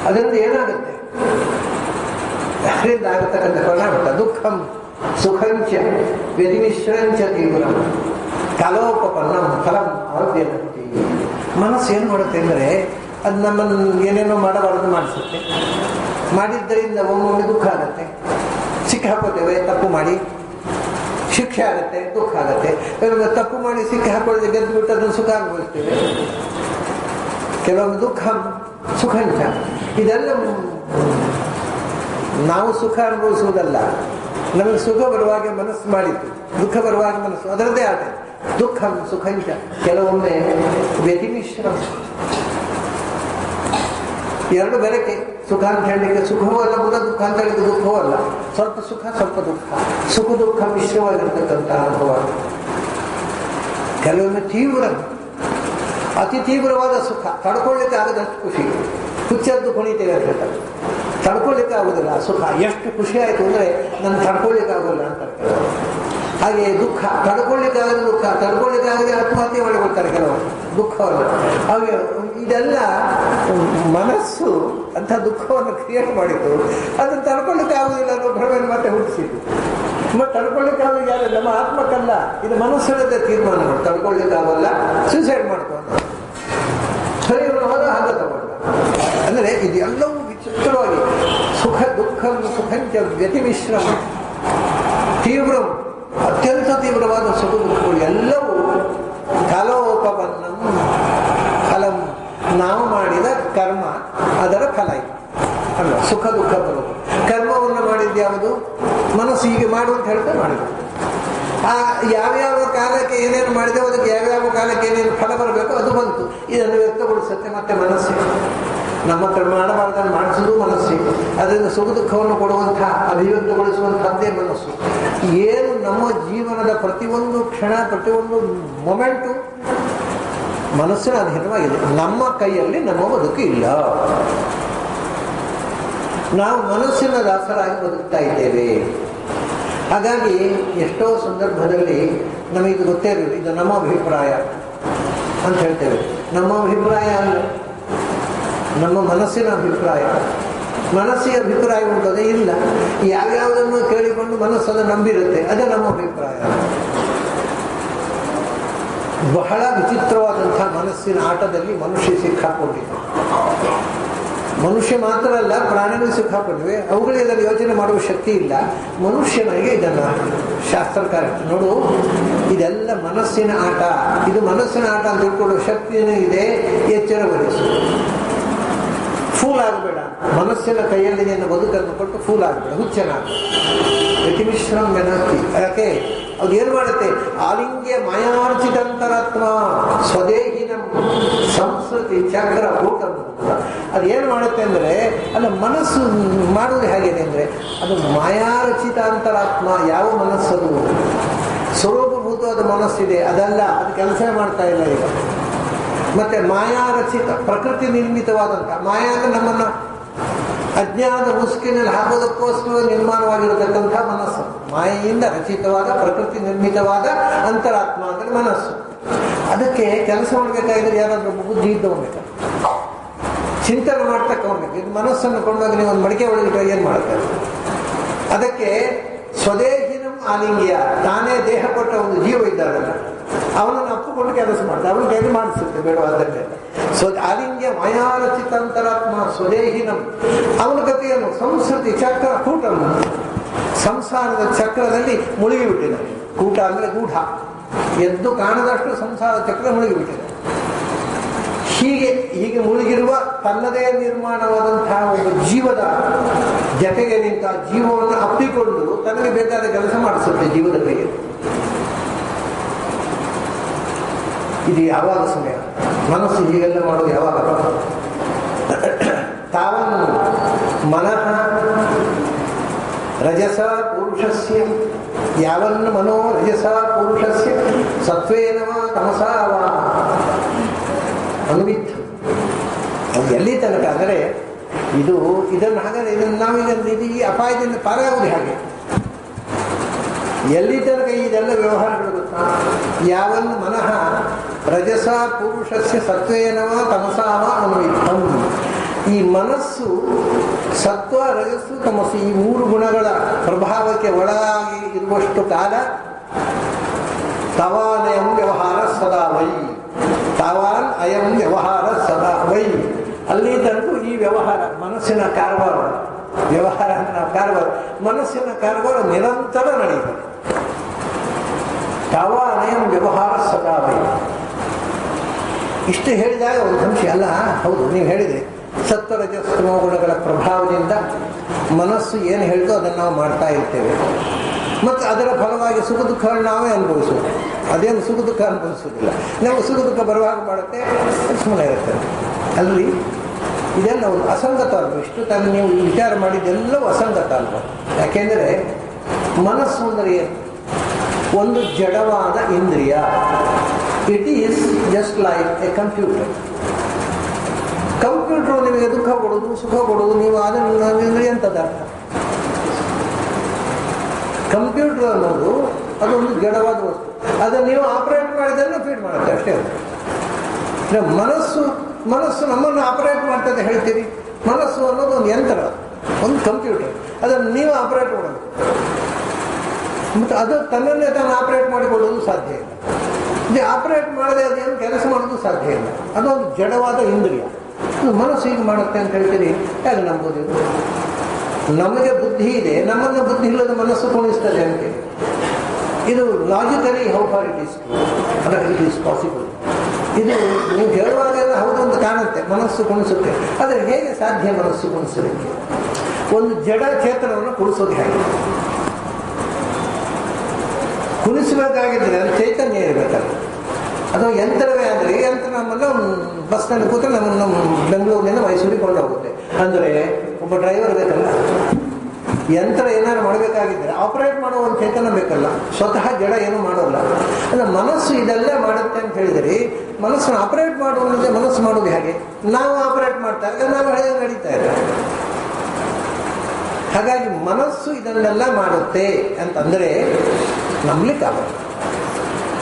ಅದರಿಂದ ಏನಾಗುತ್ತೆ, ಅದರಿಂದ ಆಗತಕ್ಕಂಥ ಪರಿಣಾಮ ದುಃಖಂ ಸುಖಂಚ ವ್ಯತಿಮಿಶ್ರಂಚ ತೀವ್ರ ಕಲೋಪಪನ್ನಂ ಫಲಂ ಆರೋಗ್ಯನಂತಿ. ಮನಸ್ಸು ಏನು ಮಾಡುತ್ತೆ ಅಂದರೆ ಅದು ನಮ್ಮನ್ನು ಏನೇನೋ ಮಾಡಬಾರದು ಮಾಡಿಸುತ್ತೆ. ಮಾಡಿದ್ದರಿಂದ ಒಮ್ಮೊಮ್ಮೆ ದುಃಖ ಆಗುತ್ತೆ, ಸಿಕ್ಕಾಕೋತೇವೆ ತಪ್ಪು ಮಾಡಿ, ಶಿಕ್ಷೆ ಆಗುತ್ತೆ, ದುಃಖ ಆಗುತ್ತೆ. ತಪ್ಪು ಮಾಡಿ ಸಿಕ್ಕಿ ಹಾಕೊಳ್ಳದೆ ಗೆದ್ದು ಬಿಟ್ಟು ಅದನ್ನು ಸುಖ ಅನುಭವಿಸ್ತೇವೆ. ಕೆಲವೊಂದು ದುಃಖ ಸುಖಂಚ, ಇದೆಲ್ಲ ನಾವು ಸುಖ ಅನುಭವಿಸುವುದಲ್ಲ, ನಮಗೆ ಸುಖ ಬರುವಾಗ ಮನಸ್ಸು ಮಾಡಿತ್ತು, ದುಃಖ ಬರುವಾಗ ಮನಸ್ಸು ಅದರದ್ದೇ ಆಟ. ದುಃಖ ಸುಖಂಚ, ಕೆಲವೊಮ್ಮೆ ವ್ಯತಿಮಿಶ್ರ, ಎರಡು ಬೆರಕೆ. ಸುಖ ಅಂತ ಹೇಳಲಿಕ್ಕೆ ಸುಖವೂ ಅಲ್ಲ, ದುಃಖ ಅಂತ ಹೇಳಿದ್ರೆ ದುಃಖವೂ ಅಲ್ಲ. ಸ್ವಲ್ಪ ಸುಖ ಸ್ವಲ್ಪ ದುಃಖ, ಸುಖ ದುಃಖ ಮಿಶ್ರವಾಗಿರ್ತಕ್ಕಂಥ ಅನುಭವ. ಕೆಲವೊಮ್ಮೆ ತೀವ್ರ, ಅತಿ ತೀವ್ರವಾದ ಸುಖ, ತಡ್ಕೊಳ್ಳಿಕ್ಕೆ ಆಗದಷ್ಟು ಖುಷಿ. ಹುಚ್ಚದ್ದು ಕುಣಿತೇವೆ ಅಂತ ಹೇಳ್ತಾರೆ, ತಡ್ಕೊಳ್ಳಿಕ್ಕೆ ಆಗುದಿಲ್ಲ ಆ ಸುಖ. ಎಷ್ಟು ಖುಷಿ ಆಯಿತು ಅಂದರೆ ನನ್ನ ತಡ್ಕೊಳ್ಳಿಕ್ಕೆ ಆಗೋಲ್ಲ ಅಂತಾರೆ ಕೆಲವರು. ಹಾಗೆ ದುಃಖ, ತಡ್ಕೊಳ್ಳಿಕ್ಕಾಗದೆ ದುಃಖ, ತಡ್ಕೊಳ್ಳಿಕ್ಕಾಗದೆ ಆತ್ಮಹತ್ಯೆ ಮಾಡಿಕೊಳ್ತಾರೆ ಕೆಲವರು ದುಃಖವನ್ನು. ಹಾಗೆ ಇದೆಲ್ಲ ಮನಸ್ಸು ಅಂಥ ದುಃಖವನ್ನು ಕ್ರಿಯೇಟ್ ಮಾಡಿತ್ತು. ಅದನ್ನು ತಡ್ಕೊಳ್ಳಿಕ್ಕೆ ಆಗುದಿಲ್ಲ ಅನ್ನೋ ಭ್ರಮೆಯನ್ನು ಮತ್ತೆ ಹುಟ್ಟಿಸಿದ್ದು. ಮತ್ತೆ ತಡ್ಕೊಳ್ಳಿಕ್ಕಾಗ ಯಾರು, ನಮ್ಮ ಆತ್ಮಕ್ಕಲ್ಲ, ಇದು ಮನಸ್ಸಿನದ್ದೇ ತೀರ್ಮಾನಗಳು. ತಡ್ಕೊಳ್ಳಿಕ್ಕಾಗಲ್ಲ, ಸೂಸೈಡ್ ಮಾಡ್ಕೊಂಡು ಸರಿ ಹೋದ ಹಾಗೆ ತಗೊಂಡ. ಅಂದರೆ ಇದೆಲ್ಲವೂ ವಿಚಿತ್ರವಾಗಿ ಸುಖ ದುಃಖ ಸುಖಂಚ ವ್ಯತಿಮಿಶ್ರಮ ತೀವ್ರ, ಅತ್ಯಂತ ತೀವ್ರವಾದ ಸುಖ ದುಃಖಗಳು ಎಲ್ಲವೂ ಕಲೋಪಪನ್ನಂ ಫಲಂ, ನಾವು ಮಾಡಿದ ಕರ್ಮ ಅದರ ಫಲ ಇದು ಅಲ್ಲ. ಸುಖ ದುಃಖ ಬರುವುದು ಕರ್ಮವನ್ನು ಮಾಡಿದ್ದು ಯಾವುದು, ಮನಸ್ಸು ಹೀಗೆ ಮಾಡು ಅಂತ ಹೇಳ್ತಾ ಮಾಡಿದ್ದು. ಆ ಯಾವ್ಯಾವ ಕಾಲಕ್ಕೆ ಏನೇನು ಮಾಡಿದೆವು ಅದಕ್ಕೆ ಯಾವ್ಯಾವ ಕಾಲಕ್ಕೆ ಏನೇನು ಫಲ ಬರಬೇಕು ಅದು ಬಂತು. ಇದನ್ನು ವ್ಯಕ್ತಗೊಳಿಸುತ್ತೆ ಮತ್ತೆ ಮನಸ್ಸು. ನಮ್ಮ ಕರ್ಮ ಮಾಡಬಾರ್ದನ್ನು ಮಾಡಿಸೋದು ಮನಸ್ಸು. ಅದರಿಂದ ಸುಖ ದುಃಖವನ್ನು ಕೊಡುವಂಥ ಅಭಿವ್ಯಕ್ತಗೊಳಿಸುವಂಥದ್ದೇ ಮನಸ್ಸು. ಏನು ನಮ್ಮ ಜೀವನದ ಪ್ರತಿಯೊಂದು ಕ್ಷಣ ಪ್ರತಿಯೊಂದು ಮೊಮೆಂಟು ಮನಸ್ಸಿನ ಅಧೀನವಾಗಿದೆ. ನಮ್ಮ ಕೈಯಲ್ಲಿ ನಮ್ಮ ಬದುಕು ಇಲ್ಲ. ನಾವು ಮನಸ್ಸಿನ ದಾಸರಾಗಿ ಬದುಕ್ತಾ ಇದ್ದೇವೆ. ಹಾಗಾಗಿ ಎಷ್ಟೋ ಸಂದರ್ಭದಲ್ಲಿ ನಮಗಿದು ಗೊತ್ತೇ ಇರಲಿಲ್ಲ, ಇದು ನಮ್ಮ ಅಭಿಪ್ರಾಯ ಅಂತ ಹೇಳ್ತೇವೆ. ನಮ್ಮ ಅಭಿಪ್ರಾಯ ಅಲ್ಲ, ನಮ್ಮ ಮನಸ್ಸಿನ ಅಭಿಪ್ರಾಯ. ಮನಸ್ಸಿಗೆ ಅಭಿಪ್ರಾಯ ಉಂಟದೆ ಇಲ್ಲ. ಯಾವ್ಯಾವುದನ್ನು ಕೇಳಿಕೊಂಡು ಮನಸ್ಸನ್ನು ನಂಬಿರುತ್ತೆ, ಅದೇ ನಮ್ಮ ಅಭಿಪ್ರಾಯ. ಬಹಳ ವಿಚಿತ್ರವಾದಂಥ ಮನಸ್ಸಿನ ಆಟದಲ್ಲಿ ಮನುಷ್ಯ ಸಿಕ್ಕಾಕೊಂಡಿದ್ದ. ಮನುಷ್ಯ ಮಾತ್ರ ಅಲ್ಲ, ಪ್ರಾಣಿಗಳು ಸಿಕ್ಕಾಕೊಂಡಿವೆ. ಅವುಗಳಿಗೆ ಅದನ್ನು ಯೋಚನೆ ಮಾಡುವ ಶಕ್ತಿ ಇಲ್ಲ. ಮನುಷ್ಯನಿಗೆ ಇದನ್ನು ಶಾಸ್ತ್ರಕಾರ ನೋಡು, ಇದೆಲ್ಲ ಮನಸ್ಸಿನ ಆಟ. ಇದು ಮನಸ್ಸಿನ ಆಟ ಅಂತ ತಿಳ್ಕೊಳ್ಳುವ ಶಕ್ತಿಯೂ ಇದೆ. ಎಚ್ಚರ ವಹಿಸು, ಫೂಲ್ ಆಗಬೇಡ. ಮನಸ್ಸಿನ ಕೈಯಲ್ಲಿ ನಿನ್ನ ಬದುಕನ್ನು ಕೊಟ್ಟು ಫೂಲ್ ಆಗಬೇಡ, ಹುಚ್ಚನಾಗ. ಯತಿಮಿಶ್ರಂ ಮೆನಸ್ತಿ. ಯಾಕೆ ಅದು ಏನು ಮಾಡುತ್ತೆ, ಆಲಿಂಗ್ಯ ಮಾಯಾರ್ಚಿತಂತರಾತ್ಮ ಸ್ವದೇಹಿನ ಸಂಸ್ಕೃತಿ ಚಕ್ರ ಊಟ. ಅದು ಏನು ಮಾಡುತ್ತೆ ಅಂದರೆ, ಅಲ್ಲ ಮನಸ್ಸು ಮಾಡುವುದು ಹೇಗಿದೆ ಅಂದರೆ, ಅದು ಮಾಯಾರಚಿತ ಅಂತರಾತ್ಮ. ಯಾವ ಮನಸ್ಸದು ಸ್ವರೂಪಭೂತವಾದ ಮನಸ್ಸಿದೆ ಅದಲ್ಲ, ಅದು ಕೆಲಸ ಮಾಡ್ತಾ ಇಲ್ಲ ಈಗ. ಮತ್ತೆ ಮಾಯಾರಚಿತ ಪ್ರಕೃತಿ ನಿರ್ಮಿತವಾದಂಥ ಮಾಯಾ ಅಂದರೆ ನಮ್ಮನ್ನು ಅಜ್ಞಾನದ ಮುಸುಕಿನಲ್ಲಿ ಹಾಕೋದಕ್ಕೋಸ್ಕರ ನಿರ್ಮಾಣವಾಗಿರತಕ್ಕಂಥ ಮನಸ್ಸು. ಮಾಯೆಯಿಂದ ರಚಿತವಾದ ಪ್ರಕೃತಿ ನಿರ್ಮಿತವಾದ ಅಂತರಾತ್ಮ ಅಂದರೆ ಮನಸ್ಸು. ಅದಕ್ಕೆ ಕೆಲಸ ಮಾಡಬೇಕಾಗಿದ್ರೆ ಯಾರಾದ್ರೂ ಬುದ್ಧಿ ಇದ್ದವನ್ಬೇಕು, ಚಿಂತನೆ ಮಾಡ್ತಕ್ಕವನ್ಬೇಕು. ಇದು ಮನಸ್ಸನ್ನು ಕೊಂಡಾಗ ನೀವು ಒಂದು ಮಡಿಕೆ ಒಳಗಿಟ್ಟು ಏನು ಮಾಡ್ತಾರೆ. ಅದಕ್ಕೆ ಸ್ವದೇಹಿನಂ ಆಲಿಂಗ್ಯ, ತಾನೇ ದೇಹ ಕೊಟ್ಟ ಒಂದು ಜೀವ ಇದ್ದಾರಲ್ಲ, ಅವನನ್ನು ಅಪ್ಪುಕೊಂಡು ಕೆಲಸ ಮಾಡ್ತಾರೆ. ಅವನು ಕೈಲಿ ಮಾಡಿಸುತ್ತೆ ಬೇಡವಾದಕ್ಕೆ. ಆಲಿಂಗ್ಯ ಮಾಯಾರಚಿತ ಅಂತರಾತ್ಮ ಸ್ವದೇಹಿನಂ. ಅವನ ಗತಿಯನ್ನು ಸಂಸ್ಕೃತಿ ಚಕ್ರ ಕೂಟಂ, ಸಂಸಾರದ ಚಕ್ರದಲ್ಲಿ ಮುಳುಗಿಬಿಟ್ಟಿದ್ದಾನೆ. ಕೂಟ ಅಂದರೆ ಗೂಢ, ಎದ್ದು ಕಾಣದಷ್ಟು ಸಂಸಾರ ಚಕ್ರ ಮುಳುಗಿಬಿಟ್ಟಿದೆ. ಹೀಗೆ ಮುಳುಗಿರುವ ತನ್ನದೇ ನಿರ್ಮಾಣವಾದಂತಹ ಒಂದು ಜೀವದ ಜತೆಗೆ ನಿಂತ ಜೀವವನ್ನು ಅಪ್ಪಿಕೊಂಡು ತನಗೆ ಬೇಕಾದ ಕೆಲಸ ಮಾಡಿಸುತ್ತೆ ಜೀವದ ಕೈಗೆ. ಇದು ಯಾವಾಗ ಸಮಯ? ಮನಸ್ಸು ಹೀಗೆಲ್ಲ ಮಾಡೋದು ಯಾವಾಗ? ತಾವನ್ನು ಮನಃ ರಜಸ ಪುರುಷಸ್ಯ, ಯಾವನ್ನು ಮನೋ ರಜಸ ಪುರುಷಸ್ಯ ಸತ್ವೇನವ ತಮಸಾವ ಅನುವಿತ್. ಅದು ಎಲ್ಲಿ ತನಕ ಅಂದರೆ ಇದನ್ನು ಹಾಗಾದ್ರೆ ಇದನ್ನು ನಾವೀಗ ಈ ಅಪಾಯದಿಂದ ಪಾರಾಗುವುದು ಹಾಗೆ. ಎಲ್ಲಿ ತನಕ ಇದೆಲ್ಲ ವ್ಯವಹಾರಗಳು ಗೊತ್ತಾ? ಯಾವನ್ನು ಮನಃ ರಜಸ ಪುರುಷಸ್ಯ ಸತ್ವೇನವ ತಮಸಾವ ಅನುವಿತ್ತಂ. ಈ ಮನಸ್ಸು ಸತ್ವ ರಜಸ್ಸು ತಮಸ್ಸು ಈ 3 ಗುಣಗಳ ಪ್ರಭಾವಕ್ಕೆ ಒಳಗಾಗಿ ಇರುವಷ್ಟು ಕಾಲ ತವಾನಯಂ ವ್ಯವಹಾರ ಸದಾ ವೈ, ತಾವಾನ್ ಅಯಂ ವ್ಯವಹಾರ ಸದಾ ವೈ. ಅಲ್ಲಿ ತನಕ ಈ ವ್ಯವಹಾರ ಮನಸ್ಸಿನ ಕಾರವಾರ, ವ್ಯವಹಾರ ಅಂದ್ರೆ ನಾವು ಕಾರವಾರ, ಮನಸ್ಸಿನ ಕಾರವಾರ ನಿರಂತರ ನಡೆಯುತ್ತದೆ. ತಾವಾನಯಂ ವ್ಯವಹಾರ ಸದಾ ವೈ. ಇಷ್ಟು ಹೇಳಿದಾಗ ಒಂದು ಅಂಶ ಅಲ್ಲ, ಹೌದು ನೀವು ಹೇಳಿದ್ರಿ, ಸತ್ವರಜಸ್ತಮೋ ಗುಣಗಳ ಪ್ರಭಾವದಿಂದ ಮನಸ್ಸು ಏನು ಹೇಳಿದೋ ಅದನ್ನು ನಾವು ಮಾಡ್ತಾ ಇರ್ತೇವೆ. ಮತ್ತು ಅದರ ಫಲವಾಗಿ ಸುಖ ದುಃಖಗಳು ನಾವೇ ಅನುಭವಿಸೋದು. ಅದೇನು ಸುಖ ದುಃಖ ಅನುಭವಿಸೋದಿಲ್ಲ, ನಾವು ಸುಖ ದುಃಖ ಬರುವಾಗ ಮಾಡುತ್ತೆ, ಸುಮ್ಮನೆ ಇರ್ತದೆ. ಅಲ್ಲಿ ಇದೆಲ್ಲ ಒಂದು ಅಸಂಗತ ಅಲ್ವ, ಇಷ್ಟು ತಾನು ನೀವು ವಿಚಾರ ಮಾಡಿದ್ದೆಲ್ಲವೂ ಅಸಂಗತ ಅಲ್ವ. ಯಾಕೆಂದರೆ ಮನಸ್ಸು ಅಂದರೆ ಏನು? ಒಂದು ಜಡವಾದ ಇಂದ್ರಿಯ. It is just like A computer. Computer ನಿಮಗೆ ದುಃಖ ಕೊಡೋದು ಸುಖ ಕೊಡೋದು, ನೀವು ಅದನ್ನು ಎಂಥದ್ದು ಅರ್ಥ? ಕಂಪ್ಯೂಟರ್ ಅನ್ನೋದು ಅದೊಂದು ಜಡವಾದ ವಸ್ತು, ಅದನ್ನು ನೀವು ಆಪರೇಟ್ ಮಾಡಿದ್ದನ್ನು ಫೀಡ್ ಮಾಡುತ್ತೆ ಅಷ್ಟೇ. ಮನಸ್ಸು ನಮ್ಮನ್ನು ಆಪರೇಟ್ ಮಾಡ್ತದೆ ಹೇಳ್ತೀರಿ. ಮನಸ್ಸು ಅನ್ನೋದು ಒಂದು ಯಂತ್ರ, ಒಂದು ಕಂಪ್ಯೂಟರ್, ಅದನ್ನು ನೀವು ಆಪರೇಟ್ ಮಾಡೋದು. ಮತ್ತು ಅದು ತನ್ನನ್ನೇ ತಾನು ಆಪರೇಟ್ ಮಾಡಿಕೊಳ್ಳೋದು ಸಾಧ್ಯ ಇಲ್ಲ. ಇದು ಆಪರೇಟ್ ಮಾಡದೆ ಅದೇನು ಕೆಲಸ ಮಾಡೋದು ಸಾಧ್ಯ ಇಲ್ಲ. ಅದೊಂದು ಜಡವಾದ ಇಂದ್ರಿಯ. ಮನಸ್ಸು ಹೀಗೆ ಮಾಡುತ್ತೆ ಅಂತ ಹೇಳ್ತೀರಿ, ಹೇಗೆ ನಂಬೋದು? ನಮಗೆ ಬುದ್ಧಿ ಇದೆ, ನಮ್ಮನ್ನು ಬುದ್ಧಿ ಇಲ್ಲದ ಮನಸ್ಸು ಕುಣಿಸ್ತದೆ ಅಂತ. ಇದು logically how far it is it is possible. ಇದು ನೀವು ಹೇಳುವಾಗೆಲ್ಲ ಹೌದು ಅಂತ ಕಾಣುತ್ತೆ, ಮನಸ್ಸು ಕುಣಿಸುತ್ತೆ. ಆದರೆ ಹೇಗೆ ಸಾಧ್ಯ ಮನಸ್ಸು ಕುಣಿಸಲಿಕ್ಕೆ? ಒಂದು ಜಡ ಚೇತನವನ್ನು ಕುಣಿಸೋದು ಹೇಗೆ? ಕುಣಿಸಬೇಕಾಗಿದ್ರೆ ಅದು ಚೈತನ್ಯ ಇರಬೇಕಲ್ಲ. ಅದು ಯಂತ್ರವೇ ಆದರೆ ಯಂತ್ರ ನಮ್ಮನ್ನು ಬಸ್ನಲ್ಲಿ ಕೂತ್ರೆ ನಮ್ಮನ್ನು ಬೆಂಗಳೂರಿನಿಂದ ಮೈಸೂರಿಗೆ ಕೊಂಡು ಹೋಗುತ್ತೆ. ಅಂದರೆ ಒಬ್ಬ ಡ್ರೈವರ್ ಬೇಕಲ್ಲ. ಯಂತ್ರ ಏನಾದ್ರು ಮಾಡಬೇಕಾಗಿದ್ದರೆ ಆಪರೇಟ್ ಮಾಡೋ ಒಂದು ಚೇತನ ಬೇಕಲ್ಲ. ಸ್ವತಃ ಜಡ ಏನೂ ಮಾಡೋಲ್ಲ. ಅಂದರೆ ಮನಸ್ಸು ಇದೆಲ್ಲ ಮಾಡುತ್ತೆ ಅಂತ ಹೇಳಿದರೆ ಮನಸ್ಸನ್ನು ಆಪರೇಟ್ ಮಾಡುವುದೇ ಮನಸ್ಸು ಮಾಡೋದು ಹೇಗೆ? ನಾವು ಆಪರೇಟ್ ಮಾಡ್ತಾರೆ, ನಾವು ಹೇಗೆ ನಡೀತಾ ಇಲ್ಲ. ಹಾಗಾಗಿ ಮನಸ್ಸು ಇದನ್ನೆಲ್ಲ ಮಾಡುತ್ತೆ ಅಂತಂದರೆ ನಂಬಲಿಕ್ಕೆ ಆಗೋದು.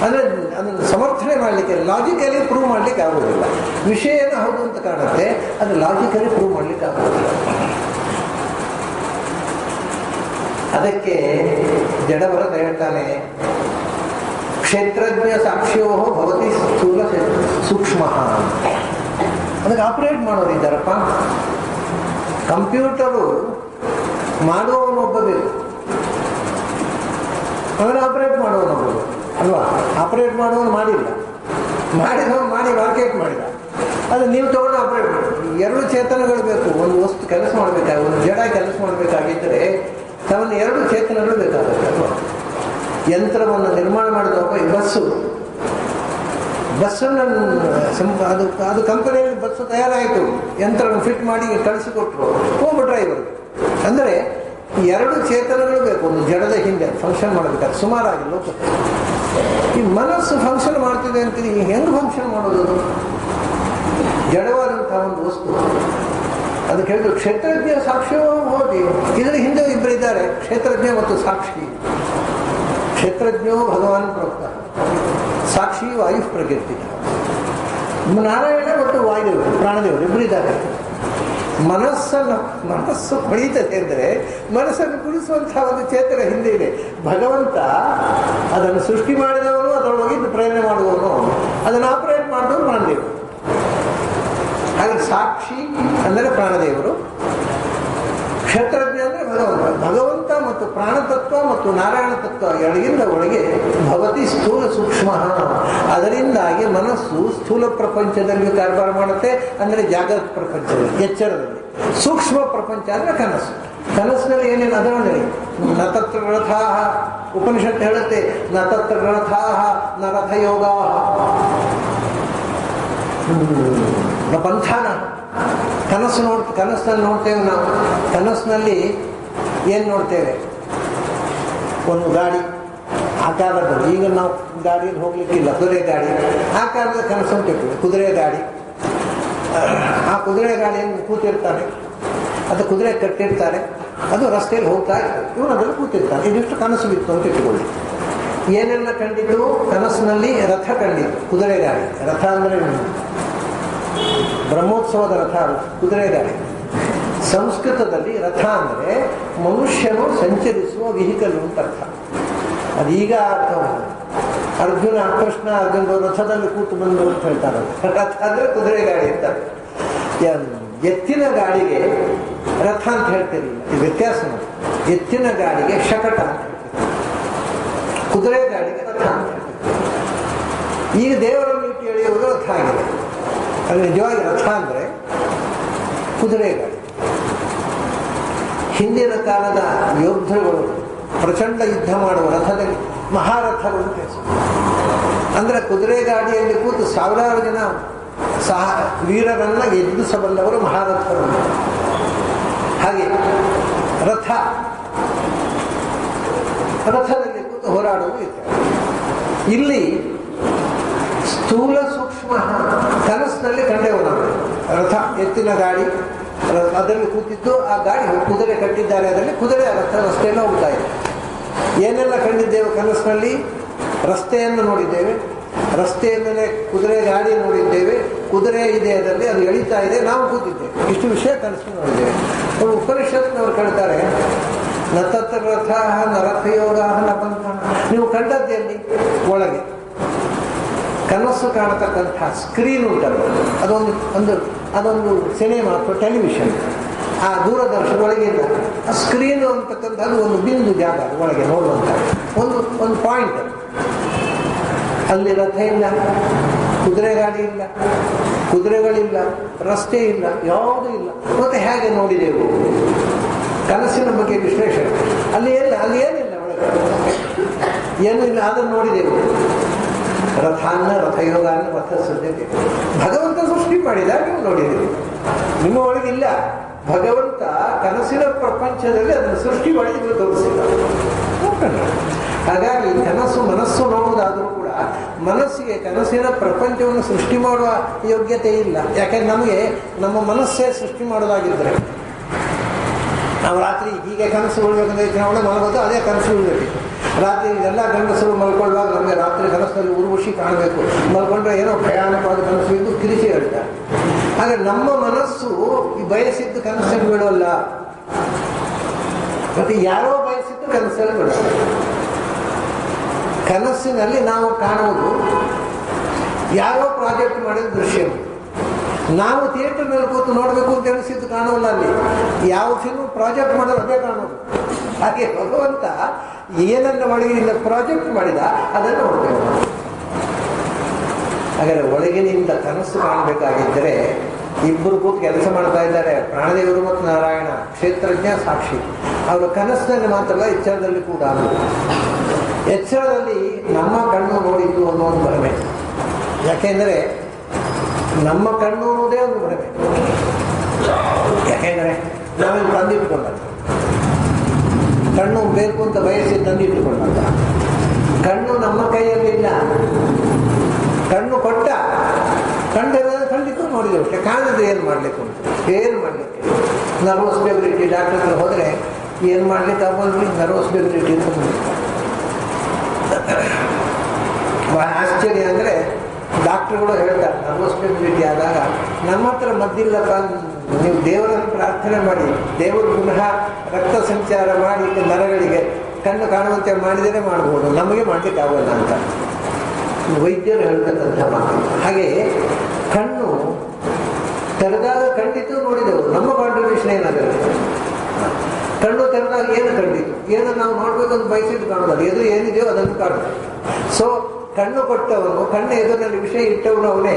ಅಂದರೆ ಅದನ್ನು ಸಮರ್ಥನೆ ಮಾಡಲಿಕ್ಕೆ, ಲಾಜಿಕಲಿ ಪ್ರೂವ್ ಮಾಡಲಿಕ್ಕೆ ಆಗೋದಿಲ್ಲ. ವಿಷಯನ ಹೌದು ಅಂತ ಕಾಣುತ್ತೆ, ಅದು ಲಾಜಿಕಲಿ ಪ್ರೂವ್ ಮಾಡಲಿಕ್ಕೆ ಆಗೋದಿಲ್ಲ. ಅದಕ್ಕೆ ಜಡಭರತ ಹೇಳ್ತಾನೆ, ಕ್ಷೇತ್ರಜ್ಞ ಸಾಕ್ಷಿಯೋ ಭವತಿ ಸ್ಥೂಲ ಸೂಕ್ಷ್ಮ. ಅದಕ್ಕೆ ಆಪರೇಟ್ ಮಾಡೋರಿದ್ದಾರಪ್ಪ. ಕಂಪ್ಯೂಟರು ಮಾಡುವವನೊಬ್ಬ ಬೇಕು, ಅವನು ಆಪರೇಟ್ ಮಾಡುವವನೊಬ್ಬ ಅಲ್ವಾ? ಆಪರೇಟ್ ಮಾಡುವವನು ಮಾಡಿಲ್ಲ, ಮಾಡಿದವನು ಮಾಡಿ ಮಾರ್ಕೆಟ್ ಮಾಡಿದ. ಅದು ನೀವು ತಗೊಂಡು ಆಪರೇಟ್ ಮಾಡಿ. 2 ಚೇತನಗಳು ಬೇಕು. ಒಂದು ವಸ್ತು ಕೆಲಸ ಮಾಡಬೇಕಾಗಿ, ಒಂದು ಜಡ ಕೆಲಸ ಮಾಡಬೇಕಾಗಿದ್ದರೆ ಅವನು 2 ಚೇತನಗಳು ಬೇಕಾಗುತ್ತೆ ಅಲ್ವಾ? ಯಂತ್ರವನ್ನು ನಿರ್ಮಾಣ ಮಾಡಿದವ ಬಸ್ಸನ್ನು ಅದು ಕಂಪನಿಯಲ್ಲಿ ಬಸ್ಸು ತಯಾರಾಯಿತು, ಯಂತ್ರವನ್ನು ಫಿಟ್ ಮಾಡಿ ಕಳಿಸಿಕೊಟ್ರು ಒಬ್ಬ ಡ್ರೈವರ್. ಅಂದರೆ 2 ಚೇತನಗಳು ಬೇಕು ಒಂದು ಜಡದ ಹಿಂದೆ ಫಂಕ್ಷನ್ ಮಾಡಬೇಕಾದ್ರೆ. ಸುಮಾರಾಗಿ ಲೋಕ ಈ ಮನಸ್ಸು ಫಂಕ್ಷನ್ ಮಾಡ್ತಿದೆ ಅಂತೀರಿ, ಹೆಂಗೆ ಫಂಕ್ಷನ್ ಮಾಡೋದು? ಜಡವಾದಂತಹ ಒಂದು ವಸ್ತು. ಅದಕ್ಕೆ ಹೇಳಿದ್ರು ಕ್ಷೇತ್ರಜ್ಞ ಸಾಕ್ಷಿಯೋ ಹೋಗಿ. ಇದರ ಹಿಂದೆ ಇಬ್ಬರಿದ್ದಾರೆ, ಕ್ಷೇತ್ರಜ್ಞ ಮತ್ತು ಸಾಕ್ಷಿ. ಕ್ಷೇತ್ರಜ್ಞೋ ಭಗವಾನ್ ಪ್ರೋಕ್ತ, ಸಾಕ್ಷಿ ವಾಯು ಪ್ರಕೃತಿ. ನಾರಾಯಣ ಮತ್ತು ವಾಯುದೇವರು, ಪ್ರಾಣದೇವರು ಇಬ್ಬರಿದ್ದಾರೆ. ಮನಸ್ಸು ಹೊಳಿತದೆ ಅಂದರೆ ಮನಸ್ಸನ್ನು ಕುಡಿಸುವಂತಹ ಒಂದು ಚೇತನ ಹಿಂದೆ ಇದೆ. ಭಗವಂತ ಅದನ್ನು ಸೃಷ್ಟಿ ಮಾಡಿದವನು, ಅದರೊಳಗಿದ್ದು ಪ್ರೇರಣೆ ಮಾಡುವವನು, ಅದನ್ನು ಆಪರೇಟ್ ಮಾಡಿದವರು ಪ್ರಾಣದೇವರು. ಹಾಗೆ ಸಾಕ್ಷಿ ಅಂದರೆ ಪ್ರಾಣದೇವರು, ಕ್ಷೇತ್ರಜ್ಞ ಅಂದರೆ ಭಗವಂತ ಮತ್ತು ಪ್ರಾಣತತ್ವ ಮತ್ತು ನಾರಾಯಣ ತತ್ವ ಎಳಗಿಂದ ಒಳಗೆ ಭವತಿ ಸ್ಥೂಲ ಸೂಕ್ಷ್ಮ. ಅದರಿಂದಾಗಿ ಮನಸ್ಸು ಸ್ಥೂಲ ಪ್ರಪಂಚದಲ್ಲಿ ಕಾರ್ಬಾರ ಮಾಡುತ್ತೆ, ಅಂದರೆ ಜಾಗೃತ ಪ್ರಪಂಚದಲ್ಲಿ ಎಚ್ಚರದಲ್ಲಿ. ಸೂಕ್ಷ್ಮ ಪ್ರಪಂಚ ಅಂದರೆ ಕನಸು. ಕನಸಿನಲ್ಲಿ ಏನೇನು ಅದರಲ್ಲಿ ನ ತತ್ರ ರಥಾ, ಉಪನಿಷತ್ತು ಹೇಳುತ್ತೆ ನ ತತ್ರ ರಥಾ ನ ರಥಯೋಗ ನ ಪಂಥಾನ. ಕನಸಿನಲ್ಲಿ ನೋಡ್ತೇವೆ ನಾವು. ಕನಸಿನಲ್ಲಿ ಏನು ನೋಡ್ತೇವೆ? ಒಂದು ಗಾಡಿ ಆಕಾರದ, ಈಗ ನಾವು ಗಾಡಿಯಲ್ಲಿ ಹೋಗ್ಲಿಕ್ಕಿಲ್ಲ, ಕುದುರೆ ಗಾಡಿ ಆಕಾರದ ಕನಸು ಅಂತ ಇರ್ತದೆ. ಕುದುರೆ ಗಾಡಿ, ಆ ಕುದುರೆ ಗಾಡಿಯನ್ನು ಕೂತಿರ್ತಾನೆ, ಅದು ಕುದುರೆ ಕಟ್ಟಿರ್ತಾರೆ, ಅದು ರಸ್ತೆಯಲ್ಲಿ ಹೋಗ್ತಾ ಇರ್ತಾರೆ, ಇವನು ಅದನ್ನು ಕೂತಿರ್ತಾನೆ. ಇದಿಷ್ಟು ಕನಸು ಬಿತ್ತು ಅಂತ ಇಟ್ಟುಕೊಳ್ಳಿ. ಏನೆಲ್ಲ ಕಂಡಿದ್ದು ಕನಸಿನಲ್ಲಿ? ರಥ ಕಂಡಿದ್ದು, ಕುದುರೆ ಗಾಡಿ. ರಥ ಅಂದರೆ ಬ್ರಹ್ಮೋತ್ಸವದ ರಥ ಕುದುರೆ ಗಾಡಿ. ಸಂಸ್ಕೃತದಲ್ಲಿ ರಥ ಅಂದರೆ ಮನುಷ್ಯನು ಸಂಚರಿಸುವ ವೆಹಿಕಲ್ ಅಂತ ಅರ್ಥ. ಅದೀಗ ಅರ್ಥ ಅರ್ಜುನ ಕೃಷ್ಣ ಅರ್ಜುನ ರಥದಲ್ಲಿ ಕೂತು ಬಂದು ಅಂತ ಹೇಳ್ತಾರೆ. ರಥ ಅಂದರೆ ಕುದುರೆ ಗಾಡಿ ಅಂತ. ಎತ್ತಿನ ಗಾಡಿಗೆ ರಥ ಅಂತ ಹೇಳ್ತಿರಲಿಲ್ಲ, ಇದು ವ್ಯತ್ಯಾಸ. ಎತ್ತಿನ ಗಾಡಿಗೆ ಶಕಟ ಅಂತ ಹೇಳ್ತೀವಿ, ಕುದುರೆ ಗಾಡಿಗೆ ರಥ ಅಂತ ಹೇಳ್ತೀವಿ. ಈಗ ದೇವರನ್ನು ಇಟ್ಟು ಎಳೆಯುವುದು ರಥ ಆಗಿದೆ. ಅದು ನಿಜವಾಗಿ ರಥ ಅಂದರೆ ಕುದುರೆ ಗಾಡಿ. ಹಿಂದಿನ ಕಾಲದ ಯೋಧರುಗಳು ಪ್ರಚಂಡ ಯುದ್ಧ ಮಾಡುವ ರಥದಲ್ಲಿ ಮಹಾರಥಗಳು ಅಂತ ಹೆಸರು. ಅಂದರೆ ಕುದುರೆ ಗಾಡಿಯಲ್ಲಿ ಕೂತು ಸಾವಿರಾರು ಜನ ವೀರರನ್ನ ಎದುರಿಸಬಲ್ಲವರು ಮಹಾರಥರು. ಹಾಗೆ ರಥದಲ್ಲಿ ಕೂತು ಹೋರಾಡುವುದು ಇತ್ಯಾದಿ. ಇಲ್ಲಿ ಸ್ಥೂಲ ಸೂಕ್ಷ್ಮ ಕನಸಿನಲ್ಲಿ ಕಂಡೆವು ನಾವು. ರಥ ಎತ್ತಿನ ಗಾಡಿ, ಅದರಲ್ಲಿ ಕೂತಿದ್ದು, ಆ ಗಾಡಿ ಕುದುರೆ ಕಟ್ಟಿದ್ದಾರೆ, ಅದರಲ್ಲಿ ಕುದುರೆ ರಥ ರಸ್ತೆಯನ್ನು ಹೋಗ್ತಾ ಇದೆ. ಏನೆಲ್ಲ ಕಂಡಿದ್ದೇವೆ ಕನಸಿನಲ್ಲಿ? ರಸ್ತೆಯನ್ನು ನೋಡಿದ್ದೇವೆ, ರಸ್ತೆಯ ಮೇಲೆ ಕುದುರೆ ಗಾಡಿ ನೋಡಿದ್ದೇವೆ, ಕುದುರೆ ಇದೆ ಅದರಲ್ಲಿ, ಅದು ಎಳಿತಾ ಇದೆ, ನಾವು ಕೂತಿದ್ದೇವೆ. ಇಷ್ಟು ವಿಷಯ ಕನಸು ನೋಡಿದ್ದೇವೆ. ಅವರು ಉಪನಿಷತ್ನವರು ಕೇಳ್ತಾರೆ, ನ ತತ್ರ ರಥ ನ ರಥಯೋಗ ನ ಪಂಥ. ನೀವು ಕಂಡದ್ದಲ್ಲಿ ಒಳಗೆ ಕನಸು ಕಾಣತಕ್ಕಂಥ ಸ್ಕ್ರೀನ್ ಉಂಟಲ್ಲ, ಅದೊಂದು ಸಿನಿಮಾ ಅಥವಾ ಟೆಲಿವಿಷನ್, ಆ ದೂರದರ್ಶನ ಒಳಗಿಲ್ಲ. ಆ ಸ್ಕ್ರೀನ್ ಅಂತಕ್ಕಂಥದ್ದು ಒಂದು ಬಿಂದು ಜಾಗ, ಒಳಗೆ ನೋಡುವಂಥ ಒಂದು ಪಾಯಿಂಟ್. ಅಲ್ಲಿ ರಥ ಇಲ್ಲ, ಕುದುರೆ ಗಾಡಿ ಇಲ್ಲ, ಕುದುರೆಗಳಿಲ್ಲ, ರಸ್ತೆ ಇಲ್ಲ, ಯಾವುದೂ ಇಲ್ಲ. ಮತ್ತೆ ಹೇಗೆ ನೋಡಿದೆವು? ಕನಸಿನ ಬಗ್ಗೆ ವಿಶ್ಲೇಷಣೆ. ಅಲ್ಲಿ ಏನಿಲ್ಲ, ಒಳಗೆ ಏನೂ ಇಲ್ಲ, ಅದನ್ನು ನೋಡಿದೆವು. ರಥಾನ್ನ ರಥಯೋಗಾನ್ನ ರಥ ಸದ್ಯತೆ ಭಗವಂತ ಸೃಷ್ಟಿ ಮಾಡಿದ, ನೀವು ನೋಡಿದ್ದೀರಿ. ನಿಮ್ಮ ಒಳಗಿಲ್ಲ. ಭಗವಂತ ಕನಸಿನ ಪ್ರಪಂಚದಲ್ಲಿ ಅದನ್ನು ಸೃಷ್ಟಿ ಮಾಡಿ ನೀವು ತೋರಿಸಿಲ್ಲ. ಹಾಗಾಗಿ ಕನಸು ಮನಸ್ಸು ನೋಡುವುದಾದರೂ ಕೂಡ ಮನಸ್ಸಿಗೆ ಕನಸಿನ ಪ್ರಪಂಚವನ್ನು ಸೃಷ್ಟಿ ಮಾಡುವ ಯೋಗ್ಯತೆ ಇಲ್ಲ. ಯಾಕೆಂದ್ರೆ ನಮಗೆ ನಮ್ಮ ಮನಸ್ಸೇ ಸೃಷ್ಟಿ ಮಾಡೋದಾಗಿದ್ದರೆ ನಾವು ರಾತ್ರಿ ಹೀಗೆ ಕನಸು ಉಳ್ಬೇಕಂದ್ರೆ ಒಳ್ಳೆ ಮಲಗೋದು, ಅದೇ ಕನಸು ಉಳ್ಬೇಕು. ರಾತ್ರಿ ಎಲ್ಲ ಗಂಡಸರು ಮಲ್ಕೊಳ್ಳುವಾಗ ನಮಗೆ ರಾತ್ರಿ ಕನಸಲ್ಲಿ ಉರ್ವಶಿ ಕಾಣಬೇಕು. ಮಲ್ಕೊಂಡ್ರೆ ಏನೋ ಭಯಾನಕವಾದ ಕನಸು ಇದ್ದು ಕಿರಿಸಿ ಹೇಳ್ತಾರೆ. ಹಾಗೆ ನಮ್ಮ ಮನಸ್ಸು ಈ ಬಯಸಿದ್ದು ಕನಸಲ್ಲಿ ಬಿಡೋಲ್ಲ, ಮತ್ತೆ ಯಾರೋ ಬಯಸಿದ್ದು ಕನಸಲ್ಲಿ ಬಿಡೋಲ್ಲ. ಕನಸಿನಲ್ಲಿ ನಾವು ಕಾಣುವುದು ಯಾರೋ ಪ್ರಾಜೆಕ್ಟ್ ಮಾಡಿದ ದೃಶ್ಯ. ನಾವು ಥಿಯೇಟರ್ನಲ್ಲಿ ಕೂತು ನೋಡಬೇಕು ಅಂತ ಅನಿಸಿದ್ದು ಕಾಣೋಲ್ಲ. ಅಲ್ಲಿ ಯಾವ ಫಿಲ್ಮ್ ಪ್ರಾಜೆಕ್ಟ್ ಮಾಡೋದು ಅದೇ ಕಾಣೋದು. ಹಾಗೆ ಭಗವಂತ ಏನನ್ನ ಒಳಗಿನಿಂದ ಪ್ರಾಜೆಕ್ಟ್ ಮಾಡಿದ ಅದನ್ನು ನೋಡ್ತೇವೆ. ಹಾಗಾದರೆ ಒಳಗಿನಿಂದ ಕನಸು ಕಾಣಬೇಕಾಗಿದ್ದರೆ ಇಬ್ಬರು ಕೂತು ಕೆಲಸ ಮಾಡ್ತಾ ಇದ್ದಾರೆ, ಪ್ರಾಣದೇವರು ಮತ್ತು ನಾರಾಯಣ, ಕ್ಷೇತ್ರಜ್ಞ ಸಾಕ್ಷಿ. ಅವರು ಕನಸಿನಲ್ಲಿ ಮಾತ್ರ ಎಚ್ಚರದಲ್ಲಿ ಕೂಡ. ಎಚ್ಚರದಲ್ಲಿ ನಮ್ಮ ಕಣ್ಣು ನೋಡಿದ್ದು ಅನ್ನೋದು ಭ್ರಮೆ. ಯಾಕೆಂದರೆ ನಮ್ಮ ಕಣ್ಣು ಅನ್ನೋದೇ ಒಂದು ಭ್ರಮೆ. ಯಾಕೆಂದರೆ ನಾವಿಲ್ಲಿ ತಂದಿಟ್ಟುಕೊಂಡಂತ ಕಣ್ಣು ಬೇಕು ಅಂತ ಬಯಸಿ ತಂದಿಟ್ಟುಕೊಂಡಂತ ಕಣ್ಣು ನಮ್ಮ ಕೈಯಲ್ಲಿಲ್ಲ. ಕಣ್ಣು ಕೊಟ್ಟ ಖಂಡಿತ ನೋಡಿದೆವು ಅಷ್ಟೇ. ಕಾಣದೆ ಏನು ಮಾಡಲಿಕ್ಕೆ ಉಂಟು? ಏನು ಮಾಡಲಿಕ್ಕೆ? ನರ್ವಸ್ ಡೆಬಿಲಿಟಿ ಡಾಕ್ಟರ್ ಹತ್ರ ಹೋದರೆ ಏನು ಮಾಡಲಿಕ್ಕೆ ಆಗೋದ್ರಿ? ನರ್ವಸ್ ಡೆಬಿಲಿಟಿ ಅಂತ ಬಹಳ ಆಶ್ಚರ್ಯ ಅಂದರೆ ಡಾಕ್ಟರ್ಗಳು ಹೇಳ್ತಾರೆ, ನರ್ವಸ್ ಡೆಬಿಲಿಟಿ ಆದಾಗ ನಮ್ಮ ಹತ್ರ ಮದ್ದಿಲ್ಲಪ್ಪ, ನೀವು ದೇವರನ್ನು ಪ್ರಾರ್ಥನೆ ಮಾಡಿ, ದೇವರು ಪುನಃ ರಕ್ತ ಸಂಚಾರ ಮಾಡಿ ನರಗಳಿಗೆ ಕಣ್ಣು ಕಾಣುವಂತೆ ಮಾಡಿದರೆ ಮಾಡ್ಬೋದು, ನಮಗೆ ಮಾಡಲಿಕ್ಕೆ ಆಗೋಲ್ಲ ಅಂತ ವೈದ್ಯರು ಹೇಳ್ತಕ್ಕಂಥ ಮಾತು. ಹಾಗೆ ಕಣ್ಣು ತೆರೆದಾಗ ಖಂಡಿತ ನೋಡಿದೆವು. ನಮ್ಮ ಕಾಂಟ್ರಿಬ್ಯೂಷನ್ ಏನಾಗುತ್ತೆ? ಕಣ್ಣು ತೆರೆದಾಗ ಏನು ಕಂಡಿತು? ಏನು ನಾವು ನೋಡ್ಬೇಕಂತ ಬಯಸಿದ್ದು ಕಾಣೋದಲ್ಲ, ಎದುರು ಏನಿದೆಯೋ ಅದನ್ನು ಕಾಣುತ್ತೆ. ಸೊ ಕಣ್ಣು ಕೊಟ್ಟವನು, ಕಣ್ಣು ಎದುರಿನಲ್ಲಿ ವಿಷಯ ಇಟ್ಟವನು ಅವನೇ.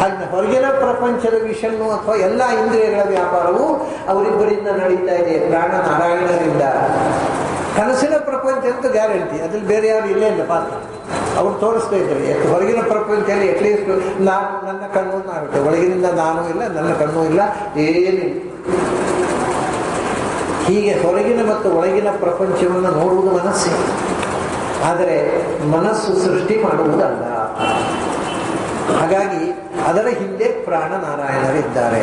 ಹಾಗೆ ಹೊರಗಿನ ಪ್ರಪಂಚದ ವಿಷನ್ನು ಅಥವಾ ಎಲ್ಲ ಇಂದ್ರಿಯಗಳ ವ್ಯಾಪಾರವು ಅವರಿಬ್ಬರಿಂದ ನಡೀತಾ ಇದೆ, ಪ್ರಾಣ ನಾರಾಯಣರಿಂದ. ಕನಸಿನ ಪ್ರಪಂಚ ಅಂತ ಗ್ಯಾರಂಟಿ, ಅದ್ರಲ್ಲಿ ಬೇರೆ ಯಾರು ಇಲ್ಲೇ ಇಲ್ಲ ಪಾತ್ರ. ಅವ್ರು ತೋರಿಸ್ತಾ ಇದ್ದಾರೆ ಹೊರಗಿನ ಪ್ರಪಂಚದಲ್ಲಿ ಅಟ್ಲೀಸ್ಟ್ ನಾನು ನನ್ನ ಕಣ್ಣು ಆಗುತ್ತೆ, ಒಳಗಿನಿಂದ ನಾನು ಇಲ್ಲ, ನನ್ನ ಕಣ್ಣು ಇಲ್ಲ, ಏನಿಲ್ಲ. ಹೀಗೆ ಹೊರಗಿನ ಮತ್ತು ಒಳಗಿನ ಪ್ರಪಂಚವನ್ನು ನೋಡುವುದು ಮನಸ್ಸೇ. ಆದರೆ ಮನಸ್ಸು ಸೃಷ್ಟಿ ಮಾಡುವುದಲ್ಲ. ಹಾಗಾಗಿ ಅದರ ಹಿಂದೆ ಪ್ರಾಣ ನಾರಾಯಣರಿದ್ದಾರೆ.